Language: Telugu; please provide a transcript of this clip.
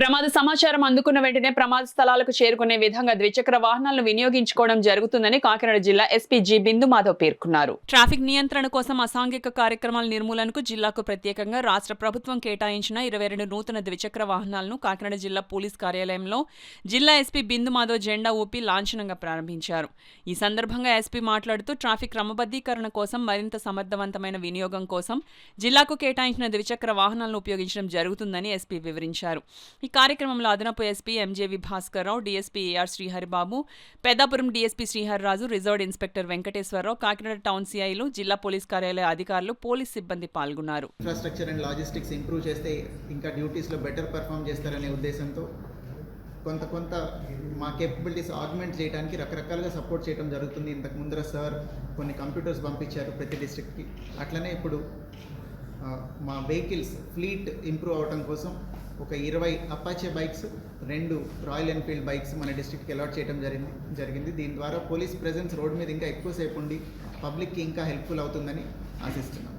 ప్రమాద సమాచారం అందుకున్న వెంటనే ప్రమాద స్థలాలకు చేరుకునే విధంగా ద్విచక్ర వాహనాలను వినియోగించుకోవడం జరుగుతుందని కాకినాడ జిల్లా ఎస్పీ జి బిందు మాధవ్ పేర్కొన్నారు. ట్రాఫిక్ నియంత్రణ కోసం అసాంఘిక కార్యక్రమాల నిర్మూలనకు జిల్లాకు ప్రత్యేకంగా రాష్ట్ర ప్రభుత్వం కేటాయించిన 22 నూతన ద్విచక్ర వాహనాలను కాకినాడ జిల్లా పోలీస్ కార్యాలయంలో జిల్లా ఎస్పీ బిందు మాధవ్ జెండా ఊపి లాంఛనంగా ప్రారంభించారు. ఈ సందర్భంగా ఎస్పీ మాట్లాడుతూ ట్రాఫిక్ క్రమబద్ధీకరణ కోసం మరింత సమర్థవంతమైన వినియోగం కోసం జిల్లాకు కేటాయించిన ద్విచక్ర వాహనాలను ఉపయోగించడం జరుగుతుందని ఎస్పీ వివరించారు. ఈ కార్యక్రమంలో అదనపు SP MJV Bhaskarrao, DSP AR Sriharibabu, Peddapuram DSP Srihariraju, reserved inspector Venkateswararao, Kakinada town సిఐలు, జిల్లా పోలీస్ కార్యాలయ అధికారులు, పోలీస్ సిబ్బంది పాల్గొన్నారు. ఇన్ఫ్రాస్ట్రక్చర్ అండ్ లాజిస్టిక్స్ ఇంప్రూవ్ చేస్తే ఇంకా డ్యూటీస్లో బెటర్ పర్ఫామ్ చేస్తారనే ఉద్దేశంతో కొంత మా కేపబిలిటీస్ ఆగ్మెంట్ చేయడానికి రకరకాలుగా సపోర్ట్ చేయడం జరుగుతుంది. ఇంతకు ముందర సార్ కొన్ని కంప్యూటర్స్ పంపించారు ప్రతి డిస్ట్రిక్ట్కి. అట్లనే ఇప్పుడు మా వెహికల్స్ ఫ్లీట్ ఇంప్రూవ్ అవడం కోసం ఒక 20 Apache bikes, 2 royal Enfield bikes మన డిస్ట్రిక్ట్కి అలాట్ చేయడం జరిగింది. దీని ద్వారా పోలీస్ ప్రెజెన్స్ రోడ్ మీద ఇంకా ఎక్కువసేపు ఉండి పబ్లిక్కి ఇంకా హెల్ప్ఫుల్ అవుతుందని ఆశిస్తున్నాం.